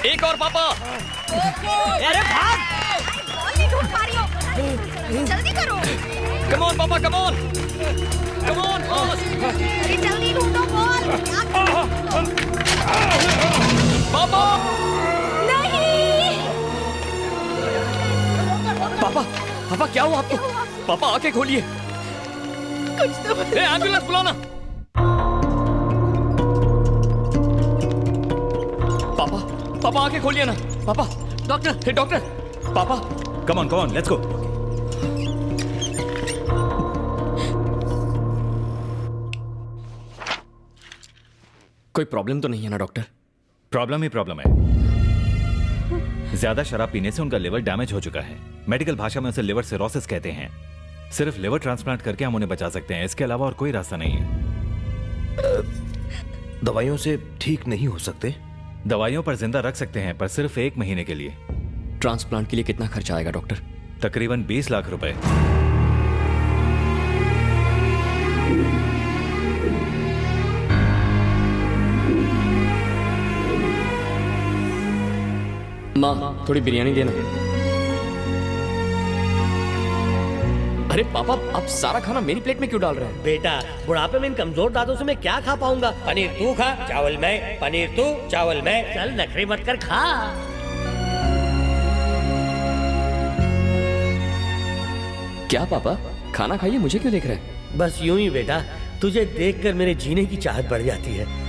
एक और पापा। अरे भाग! बॉल नहीं ढूंढ पा रही हो, जल्दी करो। कम ऑन पापा, come on, come on boss. अरे जल्दी ढूंढो बॉल। पापा, नहीं। पापा, पापा क्या हुआ आपको? पापा आंखें खोलिए। कुछ तो एम्बुलेंस बुलाना। पापा, पापा आंखें खोलिए ना। पापा, डॉक्टर, डॉक्टर, पापा। Come on, let's go. कोई प्रॉब्लम तो नहीं है ना डॉक्टर? प्रॉब्लम ही प्रॉब्लम है। ज्यादा शराब पीने से उनका लिवर डैमेज हो चुका है। मेडिकल भाषा में उसे लिवर सिरोसिस कहते हैं। सिर्फ लिवर ट्रांसप्लांट करके हम उन्हें बचा सकते हैं, इसके अलावा और कोई रास्ता नहीं है। दवाइयों से ठीक नहीं हो सकते? दवाइयों पर जिंदा रख सकते हैं, पर सिर्फ 1 महीने के लिए। ट्रांसप्लांट के लिए कितना खर्चा आएगा डॉक्टर? तकरीबन 20 लाख रुपए। माँ, थोड़ी बिरयानी देना। अरे पापा, आप सारा खाना मेरी प्लेट में क्यों डाल रहे हैं? बेटा, बुढ़ापे में इन कमजोर दादों से मैं क्या खा पाऊंगा? पनीर तू खा, चावल मैं, पनीर तू, चावल मैं। चल नखरे मत कर, खा। क्या पापा, खाना खाइए, मुझे क्यों देख रहे हैं? बस यूं ही बेटा, तुझे देखकर मेरे जीने की चाहत बढ़ जाती है।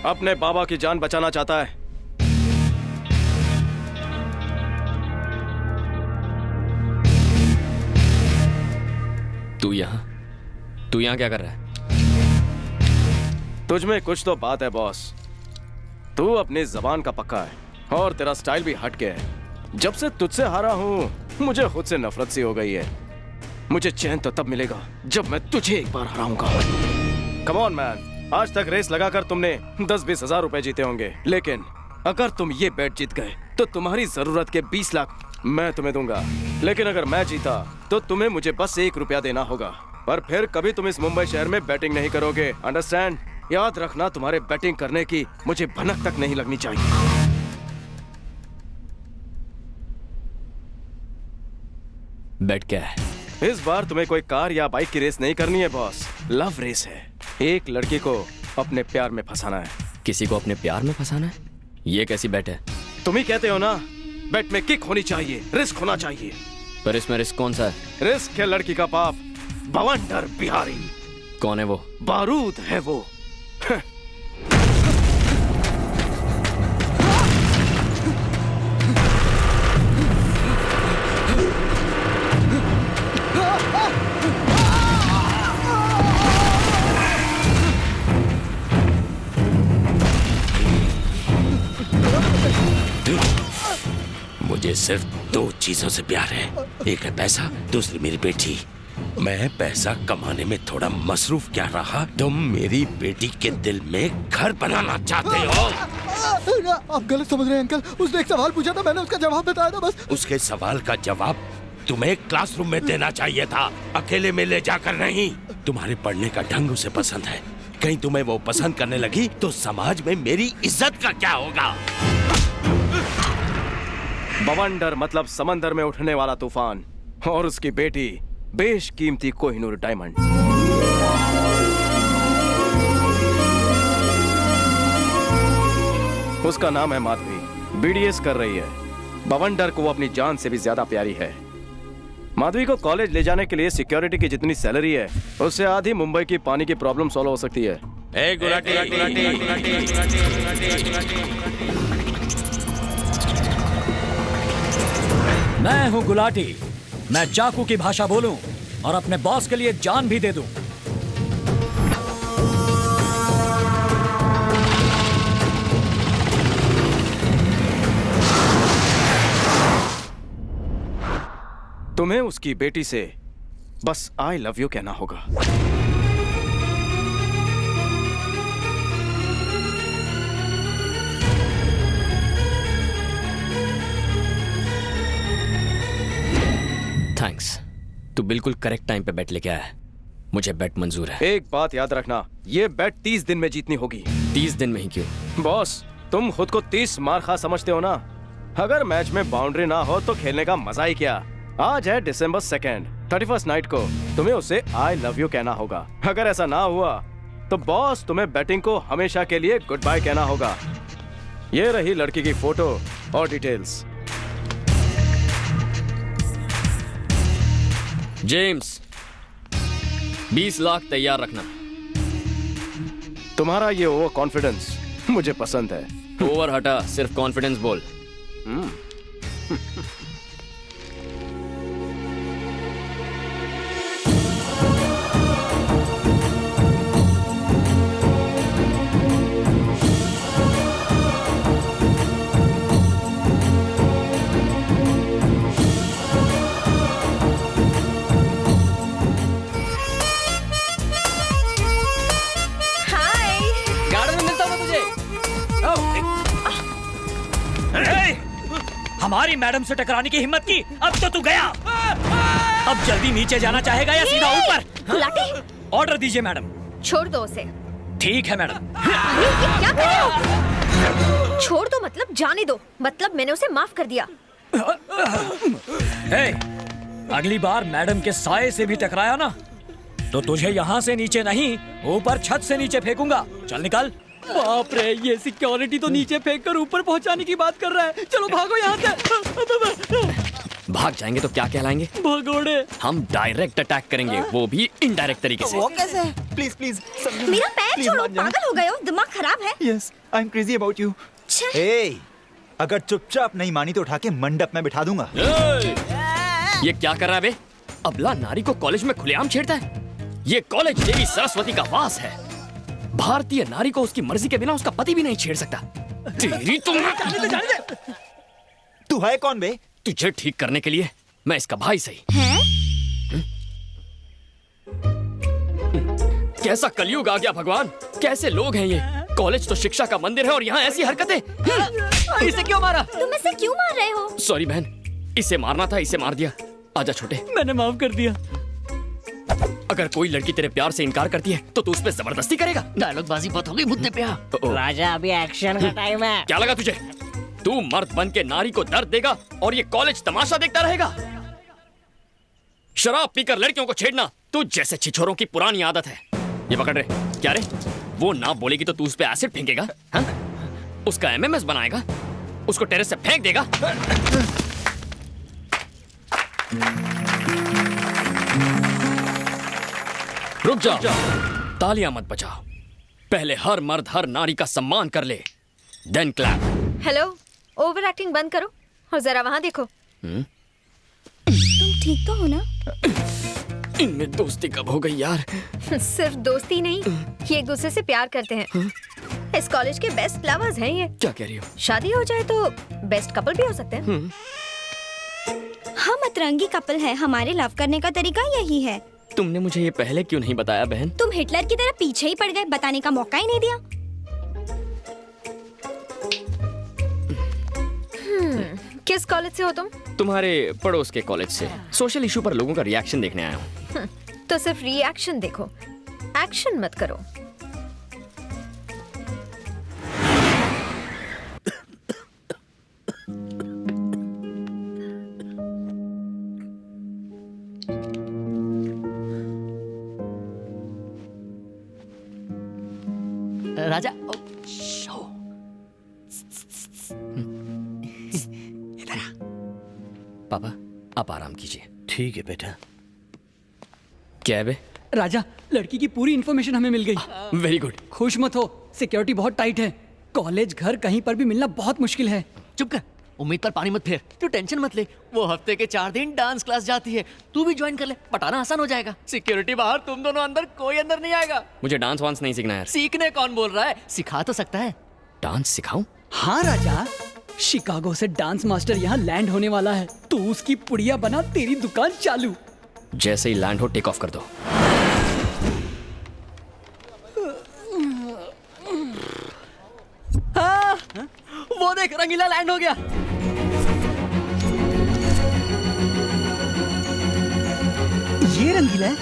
अपने बाबा की जान बचाना चाहता है। तू यहाँ क्या कर रहा है? तुझमें कुछ तो बात है बॉस। तू अपनी जबान का पक्का है और तेरा स्टाइल भी हट गया है। जब से तुझसे हारा हूँ, मुझे खुद से नफरत सी हो गई है। मुझे चैन तो तब मिलेगा जब मैं तुझे एक बार हराऊंगा। कम ऑन मैन, आज तक रेस लगाकर तुमने 10-20 हजार रुपए जीते होंगे, लेकिन अगर तुम ये बेट जीत गए तो तुम्हारी जरूरत के 20 लाख मैं तुम्हें दूंगा। लेकिन अगर मैं जीता तो तुम्हें मुझे बस 1 रुपया देना होगा। पर फिर कभी तुम इस मुंबई शहर में बैटिंग नहीं करोगे, अंडरस्टैंड? याद रखना, तुम्हारे बैटिंग करने की मुझे भनक तक नहीं लगनी चाहिए। बेट क्या है? इस बार तुम्हें कोई कार या बाइक की रेस नहीं करनी है बॉस, लव रेस है। एक लड़की को अपने प्यार में फंसाना है। किसी को अपने प्यार में फंसाना है? ये कैसी बेट है? तुम ही कहते हो ना, बेट में किक होनी चाहिए, रिस्क होना चाहिए। पर इसमें रिस्क कौन सा है? रिस्क है लड़की का बाप, बवंडर बिहारी। कौन है वो? बारूद है वो। मुझे सिर्फ 2 चीजों से प्यार है, एक है पैसा, दूसरी मेरी बेटी। मैं पैसा कमाने में थोड़ा मसरूफ क्या रहा, तुम मेरी बेटी के दिल में घर बनाना चाहते हो। आप गलत समझ रहे हैं अंकल। उसने एक सवाल पूछा था, मैंने उसका जवाब बताया था बस। उसके सवाल का जवाब तुम्हें क्लासरूम में देना चाहिए था, अकेले में ले जाकर नहीं। तुम्हारे पढ़ने का ढंग उसे पसंद है, कहीं तुम्हें वो पसंद करने लगी तो समाज में मेरी इज्जत का क्या होगा? बवंडर मतलब समंदर में उठने वाला तूफान, और उसकी बेटी बेशकीमती कोहिनूर डायमंड। उसका नाम है माधवी, बीडीएस कर रही है। बवंडर को वो अपनी जान से भी ज्यादा प्यारी है। माधवी को कॉलेज ले जाने के लिए सिक्योरिटी की जितनी सैलरी है, उससे आधी मुंबई की पानी की प्रॉब्लम सॉल्व हो सकती है। मैं हूं गुलाटी। मैं चाकू की भाषा बोलूं और अपने बॉस के लिए जान भी दे दूं। तुम्हें उसकी बेटी से बस आई लव यू कहना होगा। थैंक्स, तू बिल्कुल करेक्ट टाइम पे बेट लेके आया है। मुझे बेट मंजूर है। एक बात याद रखना, ये बेट 30 दिन में जीतनी होगी। 30 दिन में ही क्यों? बॉस, तुम खुद को 30 मार खा समझते हो ना? अगर मैच में बाउंड्री ना हो तो खेलने का मजा ही क्या। आज है December 2nd, 31st नाइट को तुम्हें उसे आई लव यू कहना होगा। अगर ऐसा ना हुआ तो बॉस तुम्हें बैटिंग को हमेशा के लिए गुड बाय कहना होगा। ये रही लड़की की फोटो और डिटेल्स। जेम्स, 20 लाख तैयार रखना। तुम्हारा ये ओवर कॉन्फिडेंस मुझे पसंद है। ओवर हटा, सिर्फ कॉन्फिडेंस बोल। हाय। गार्डन में मिलता हूँ मैं तुझे। हमारी मैडम से टकराने की हिम्मत की, अब तो तू गया। अब जल्दी नीचे जाना चाहेगा या सीधा ऊपर? गुलाटी, ऑर्डर दीजिए मैडम। छोड़ दो उसे। ठीक है मैडम। अरे ये क्या कर रहे हो? छोड़ दो मतलब जाने दो, मतलब मैंने उसे माफ कर दिया। हे, अगली बार मैडम के साये से भी टकराया ना तो तुझे यहाँ से नीचे नहीं, ऊपर छत से नीचे फेंकूंगा। चल निकल। बाप रे, ये सिक्योरिटी तो नीचे फेंक कर ऊपर पहुंचाने की बात कर रहा है। चलो भागो यहाँ से। भाग जाएंगे तो क्या कहलाएंगे? भगोड़े। हम डायरेक्ट अटैक करेंगे, वो भी इनडायरेक्ट तरीके से। वो कैसे? प्लीज प्लीज मेरा पैर छोड़ो, पागल हो गए हो, दिमाग खराब है। Yes, I am crazy about you. छे। ए, अगर चुपचाप नहीं मानी तो उठा के मंडप में बिठा दूंगा। ये क्या कर रहा है बे? अबला नारी को कॉलेज में खुलेआम छेड़ता है। ये कॉलेज देवी सरस्वती का वास है। भारतीय नारी को उसकी मर्जी के बिना उसका पति भी नहीं छेड़ सकता। तेरी तू है कौन बे? तुझे ठीक करने के लिए मैं इसका भाई सही। हैं? कैसा कलयुग आ गया भगवान, कैसे लोग हैं ये। कॉलेज तो शिक्षा का मंदिर है और यहाँ ऐसी हरकतें। इसे क्यों मारा? तुम इसे क्यों मार रहे हो? सॉरी बहन, इसे मारना था, इसे मार दिया। आजा छोटे। मैंने माफ कर दिया। अगर कोई लड़की तेरे प्यार से इनकार करती है तो तू उस पर जबरदस्ती करेगा? डायलॉग बाजी बहुत हो गई मुझे प्यार। ओ, राजा अभी एक्शन का टाइम है। क्या लगा तुझे? तू मर्द बन के नारी को दर्द देगा और ये कॉलेज तमाशा देखता रहेगा? शराब पीकर लड़कियों को छेड़ना तू जैसे छिछोरों की पुरानी आदत है। ये पकड़ रे। क्या रे? वो ना बोलेगी तो तू उस पे एसिड फेंकेगा? हाँ? उसका एमएमएस बनाएगा? उसको टेरेस से फेंक देगा? रुक जा, तालियां मत बजाओ। पहले हर मर्द हर नारी का सम्मान कर ले, then clap. Hello, over acting बंद करो और जरा वहाँ देखो। तुम ठीक तो हो ना? इनमें दोस्ती कब हो गई यार? सिर्फ दोस्ती नहीं, ये एक दूसरे से प्यार करते हैं। इस कॉलेज के बेस्ट लवर्स हैं ये। क्या कह रही हो? शादी हो जाए तो बेस्ट कपल भी हो सकते हैं। हम अतरंगी कपल है, हमारे लव करने का तरीका यही है। तुमने मुझे ये पहले क्यों नहीं बताया बहन? तुम हिटलर की तरह पीछे ही पड़ गए, बताने का मौका ही नहीं दिया। किस कॉलेज से हो तुम? तुम्हारे पड़ोस के कॉलेज से। सोशल इशू पर लोगों का रिएक्शन देखने आया हूँ। तो सिर्फ रिएक्शन देखो, एक्शन मत करो। राजा पापा, आप आराम कीजिए। ठीक है बेटा। क्या है बे? राजा, लड़की की पूरी इन्फॉर्मेशन हमें मिल गई। Very good. खुश मत हो, सिक्योरिटी बहुत टाइट है। कॉलेज घर कहीं पर भी मिलना बहुत मुश्किल है। चुप कर, उम्मीद पर पानी मत फेर। तू टेंशन मत ले, वो हफ्ते के 4 दिन डांस क्लास जाती है, तू भी ज्वाइन कर ले, पटाना आसान हो जाएगा। सिक्योरिटी बाहर, तुम दोनों अंदर, कोई अंदर नहीं आएगा। मुझे डांस वांस नहीं सीखना यार। सीखने कौन बोल रहा है, सिखा तो सकता है। डांस सिखाऊं? हाँ राजा, शिकागो से डांस मास्टर यहाँ लैंड होने वाला है, तू उसकी पुड़िया बना, तेरी दुकान चालू। जैसे ही लैंड हो टेक ऑफ कर दो। हाँ, वो देख, रंगीला लैंड हो गया। ये रंगीला है?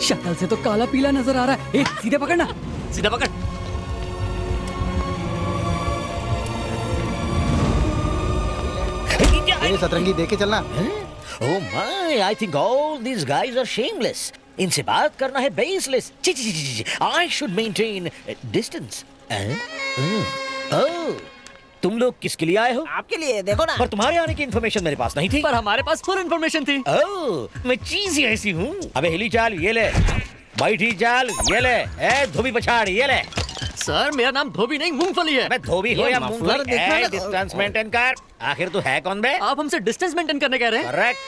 शक्ल से तो काला पीला नजर आ रहा है। ए, सीधे पकड़ना। सीधा पकड़। ये सतरंगी देख के चलना। Oh my, I think all these guys are shameless. इनसे बात करना है baseless. ची, I should maintain distance. Oh, तुम लोग किसके लिए आए हो? आपके लिए, देखो ना। पर तुम्हारे आने की इन्फॉर्मेशन मेरे पास नहीं थी। पर हमारे पास फुल इन्फॉर्मेशन थी। ओह, मैं चीज ही ऐसी हूँ। अबे हिली चाल, ये ले। बैठी चाल, ये ले। ए धोबी पछाड़, ये ले। सर मेरा नाम धोबी नहीं मूंगफली है। मैं धोबी हो या मूंगफली, डिस्टेंस मेंटेन कर। आखिर तू है कौन बे? आप हमसे डिस्टेंस मेंटेन करने कह रहे हैं। करेक्ट।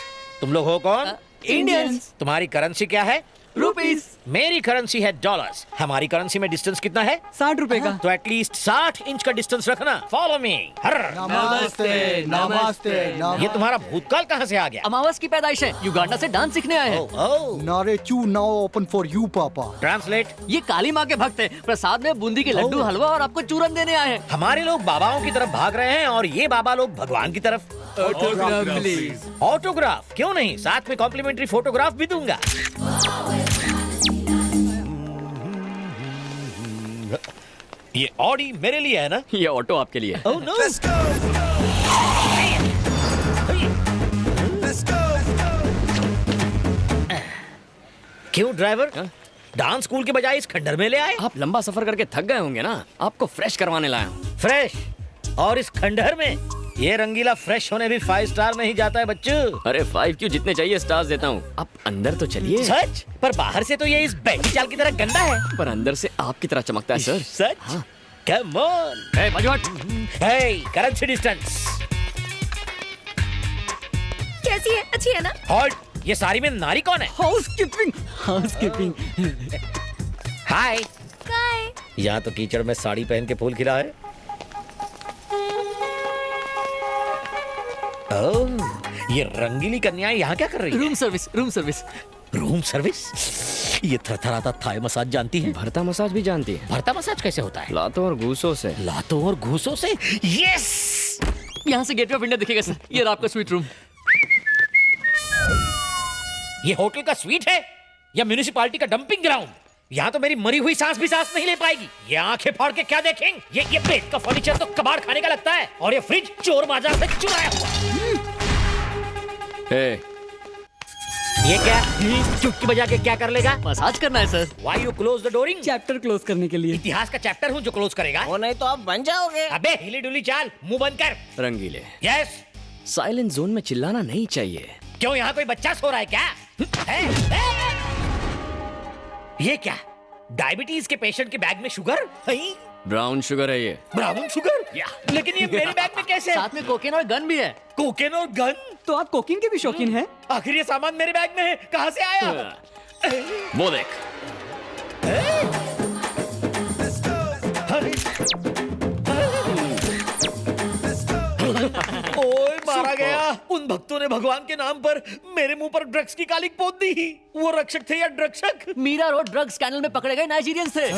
तुम लोग हो कौन? इंडियंस। तुम्हारी करेंसी क्या है? रुपीस। मेरी करेंसी है डॉलर्स। हमारी करेंसी में डिस्टेंस कितना है? 60 रुपए का। तो एटलीस्ट 60 इंच का डिस्टेंस रखना। Follow me. नमस्ते नमस्ते। ये तुम्हारा भूतकाल कहाँ से आ गया? अमावस की पैदाइश है, युगांडा से डांस सीखने आए हैं। नारे चू नाउ ओपन फॉर यू पापा। ट्रांसलेट। ये काली माँ के भक्त हैं, प्रसाद में बूंदी के लड्डू, हलवा और आपको चूरन देने आए हैं। हमारे लोग बाबाओं की तरफ भाग रहे हैं और ये बाबा लोग भगवान की तरफ। Autograph please. ऑटोग्राफ क्यों नहीं, साथ में कॉम्प्लीमेंट्री फोटोग्राफ भी दूंगा। ये ऑडी मेरे लिए है ना? ये ऑटो आपके लिए है। Oh no! क्यों ड्राइवर? डांस स्कूल के बजाय इस खंडर में ले आए? आप लंबा सफर करके थक गए होंगे ना, आपको फ्रेश करवाने लाया हूं। फ्रेश? और इस खंडहर में? ये रंगीला फ्रेश होने भी 5 स्टार नहीं जाता है बच्चों। अरे 5 क्यों, जितने चाहिए स्टार्स देता हूँ। आप अंदर तो चलिए। सच? पर बाहर से तो ये इस बैठी चाल की तरह गंदा है। पर अंदर से आपकी तरह चमकता है सर। सच? हाँ। Come on! ए, बाजू हट। Hey, currency distance. कैसी है? अच्छी है ना? Halt! ये सारी में नारी कौन है? हाउसकीपिंग। हाउसकीपिंग। हाय। काय? यहाँ तो कीचड़ में साड़ी पहन के फूल खिला है। ओह, ये रंगीली कन्याएं यहाँ क्या कर रही है? Room service, room service. Room service? ये थरथराता थाई मसाज जानती है? भरता मसाज भी जानती है। भरता मसाज कैसे होता है? लातों और घूसों से। लातों और घूसों से? यस! यहाँ से गेटवे ऑफ इंडिया दिखेगा सर। ये रहा आपका स्वीट रूम। ये होटल का स्वीट है या म्युनिसिपैलिटी का डंपिंग ग्राउंड? यहाँ तो मेरी मरी हुई सांस भी सांस नहीं ले पाएगी। ये आंखें फाड़ के क्या देखेंगे? ये बेड का फर्नीचर तो कबाड़ खाने का लगता है और ये फ्रिज चोर बाजार से चुराया हुआ। ये क्या? चुटकी बजा के क्या कर लेगा? मसाज करना है sir. Why you close the dooring? Chapter close करने के लिए। इतिहास का चैप्टर हूँ जो क्लोज करेगा। वो नहीं तो आप बन जाओगे। अबे हिली डुली चाल, मुंह बंद कर। रंगीले, यस। साइलेंट जोन में चिल्लाना नहीं चाहिए। क्यों, यहाँ कोई बच्चा सो रहा है क्या? ये क्या? डायबिटीज के पेशेंट के बैग में शुगर? ब्राउन शुगर है ये। Brown sugar? लेकिन ये मेरे बैग में कैसे? साथ में कोकेन और गन भी है। कोकेन और गन? तो आप कोकिंग के भी शौकीन हैं? आखिर ये सामान मेरे बैग में है, कहाँ से आया? वो देख। ओए मारा गया। उन भक्तों ने भगवान के नाम पर मेरे मुंह पर ड्रग्स की कालिक पोत दी। वो रक्षक थे या ड्रग्सक? मीरा रोड ड्रग्स स्कैंडल में पकड़े गए नाइजीरियंस थे।